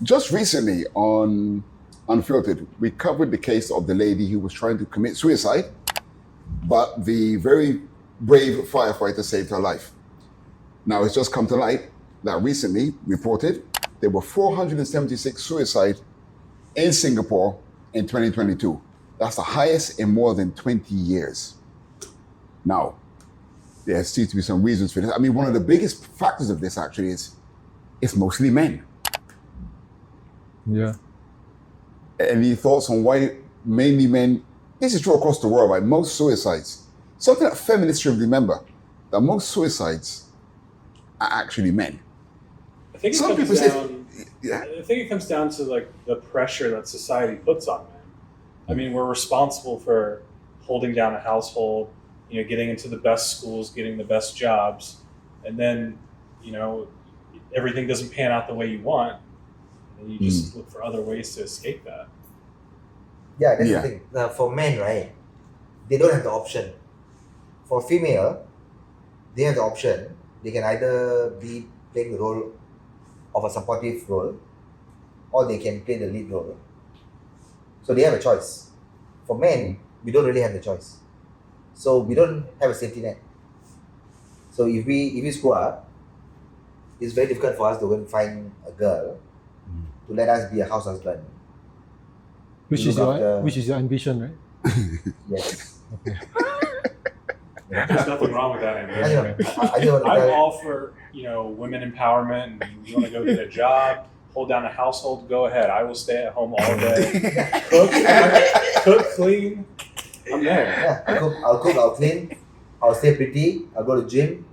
just recently on Unfiltered, we covered the case of the lady who was trying to commit suicide, but the very brave firefighter saved her life. Now, it's just come to light that recently reported there were 476 suicides in Singapore in 2022. That's the highest in more than 20 years. Now, there seems to be some reasons for this. I mean, one of the biggest factors of this actually is it's mostly men. Yeah. Any thoughts on why mainly men? This is true across the world, right? Most suicides, something that feminists should remember, that most suicides are actually men. I think Some people say, yeah. I think it comes down to like the pressure that society puts on men. I mean, we're responsible for holding down a household, getting into the best schools, getting the best jobs, and then, everything doesn't pan out the way you want, and you just look for other ways to escape that. Yeah, that's the thing. For men, right, they don't have the option. For female, they have the option. They can either be playing the role of a supportive role, or they can play the lead role. So they have a choice. For men, we don't really have the choice. So we don't have a safety net. So if we screw up, it's very difficult for us to go and find a girl to let us be a house husband. Which is your ambition, right? Yes. Okay. There's nothing wrong with that. I'm all for women empowerment. And you want to go get a job, hold down a household, go ahead. I will stay at home all day, cook, clean. I'm there. Yeah, I'll cook, I'll clean, I'll stay pretty, I'll go to gym.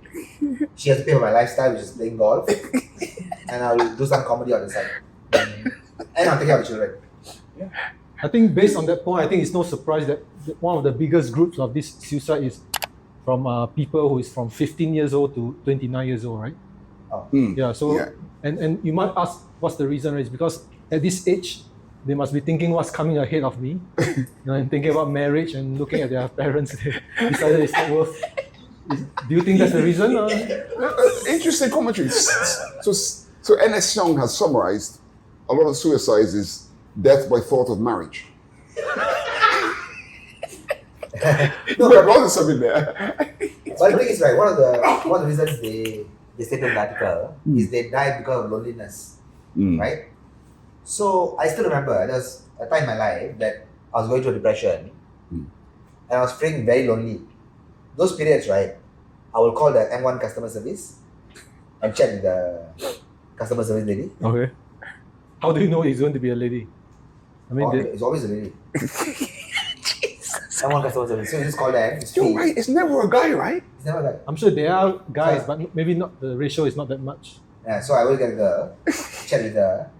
She has to pay for my lifestyle, which is playing golf, and I'll do some comedy on the side, and I'll take care of the children. Yeah. I think based on that point, I think it's no surprise that one of the biggest groups of this suicide is from people who is from 15 years old to 29 years old, right? Oh. Yeah. So and you might ask what's the reason? Right? It's because at this age, they must be thinking what's coming ahead of me, and thinking about marriage and looking at their parents. They decided it's not worth. Do you think that's the reason? Interesting commentary. So NS Young has summarized a lot of suicides is death by thought of marriage. No, but there's something there. But the thing is, right, one of the reasons they stated in the article is they died because of loneliness, right? So I still remember there was a time in my life that I was going through depression, and I was feeling very lonely. Those periods, right, I will call the M1 customer service and chat with the customer service lady. Okay. How do you know it's going to be a lady? I mean, it's always a lady. M1 customer service. So you just call them. You're right. It's never a guy, right? It's never a guy. I'm sure there are guys, but maybe not. The ratio is not that much. Yeah. So I will get a girl, chat with her.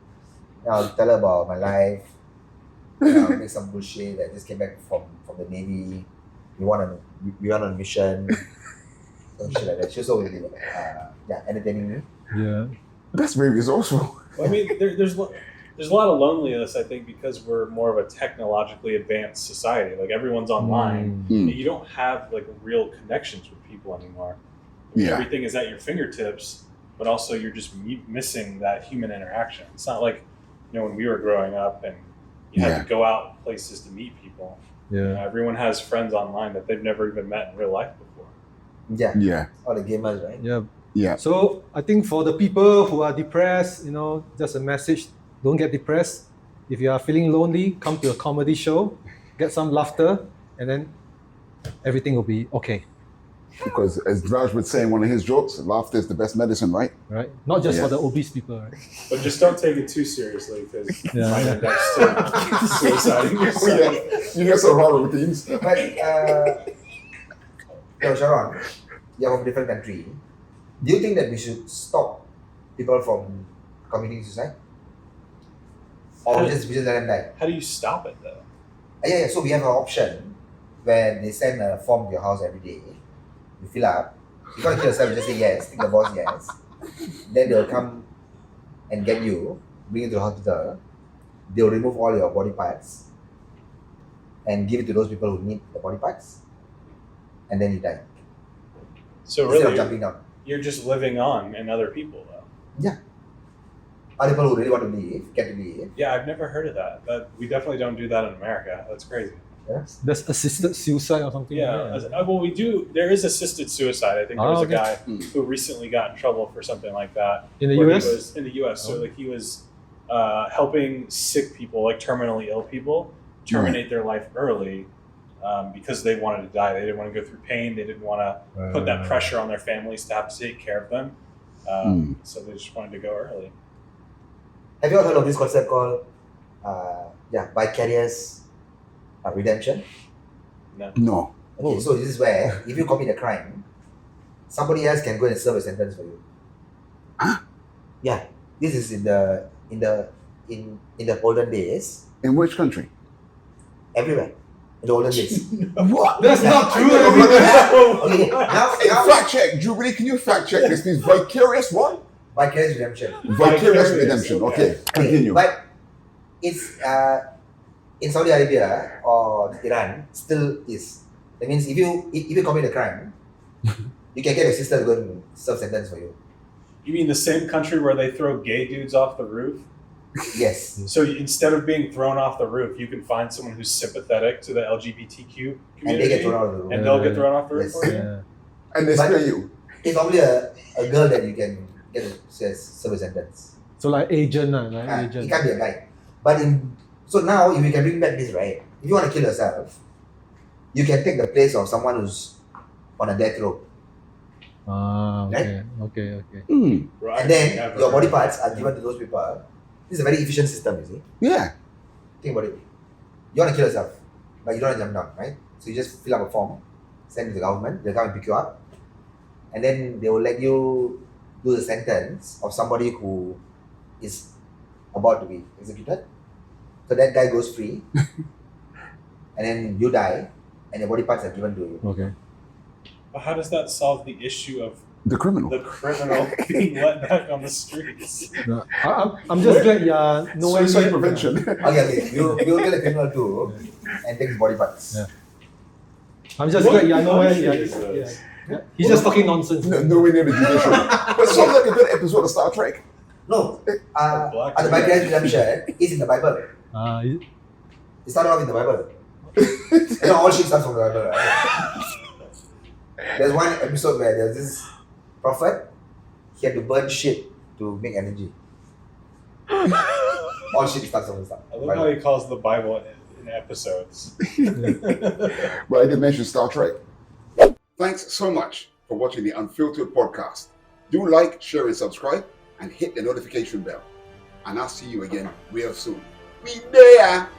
I'll tell her about my life. I'll make some bullshit that just came back from the Navy. We went on a mission. Some shit like that. She was so really entertaining me. Yeah. That's very resourceful. Well, I mean, there's a lot of loneliness, I think, because we're more of a technologically advanced society. Like everyone's online. And you don't have like real connections with people anymore. Everything is at your fingertips, but also you're just missing that human interaction. It's not like when we were growing up and you had to go out places to meet people. Yeah. Everyone has friends online that they've never even met in real life before. Yeah. Yeah. All the gamers, right? Yeah. Yeah. So I think for the people who are depressed, just a message: don't get depressed. If you are feeling lonely, come to a comedy show, get some laughter, and then everything will be okay. Because as Raj would say in one of his jokes, laughter is the best medicine, right? Right? Not just for the obese people, right? But just don't take it too seriously, because Yeah. you might end up suiciding yourself. You get some horror routines. But Sherron, you're from a different country. Do you think that we should stop people from committing suicide? Or we just let them die? How do you stop it, though? Yeah. So we have an option where they send a form to your house every day. You fill up. You can't kill yourself, you just say yes, tick the box yes. Then they'll come and get you, bring you to the hospital. They'll remove all your body parts and give it to those people who need the body parts. And then you die. So Instead of really, jumping down. you're just living on in other people, though. Yeah. Other people who really want to leave get to leave. Yeah, I've never heard of that. But we definitely don't do that in America. That's crazy. There's assisted suicide or something. Yeah. like that. Well, we do. There is assisted suicide. I think there was okay. a guy who recently got in trouble for something like that. In the where US? He was, in the U.S. So like he was helping sick people, like terminally ill people, terminate their life early because they wanted to die. They didn't want to go through pain. They didn't want to put that pressure on their families to have to take care of them. So they just wanted to go early. Have you all heard of this concept called vicarious redemption? No. Okay, so this is where if you commit a crime, somebody else can go and serve a sentence for you. Huh? Yeah, this is in the olden days. In which country? Everywhere. In the olden days. What? That's not true. Okay, Hey, now fact check. Jubilee, can you fact check this, please? Vicarious what? vicarious redemption. Vicarious redemption. Okay, continue. But it's in Saudi Arabia or Iran still is. That means if you commit a crime, you can get your sister to go and serve sentence for you. You mean the same country where they throw gay dudes off the roof? Yes. So instead of being thrown off the roof, you can find someone who's sympathetic to the LGBTQ community, And they get thrown out of the room. and they'll get thrown off the roof Yes. for you. Yeah. And they But- spare you. It's normally a girl that you can get to serve a sentence. So like agent, like It agent. can't be a guy. But so now if you can bring back this, right? If you want to kill yourself, you can take the place of someone who's on a death row. Okay. Right. And then Never. your body parts are given to those people. This is a very efficient system, you see. Yeah. Think about it. You want to kill yourself, but you don't want to jump down, right? So you just fill up a form, send it to the government, they'll come and pick you up, and then they will let you do the sentence of somebody who is about to be executed. So that guy goes free, and then you die, and your body parts are given to you. Okay. But how does that solve the issue of The criminal. the criminal being let back on the streets? No, I'm just glad you're nowhere Suicide near- prevention. Okay, you will get a criminal too, and take his body parts. Yeah. I'm just What glad you're nowhere. country Yeah, is this? yeah. He's just talking nonsense. Nowhere near the judicial. But it sounds like a good episode of Star Trek. No, Black the vicarious redemption is in the Bible. Is- It started off in the Bible. All shit starts from the Bible, right? There's one episode where there's this prophet, he had to burn shit to make energy. All shit starts from the start. I love how he calls the Bible in episodes. But I did mention Star Trek. Thanks so much for watching the Unfiltered podcast. Do like, share, and subscribe, and hit the notification bell. And I'll see you again real soon. We there!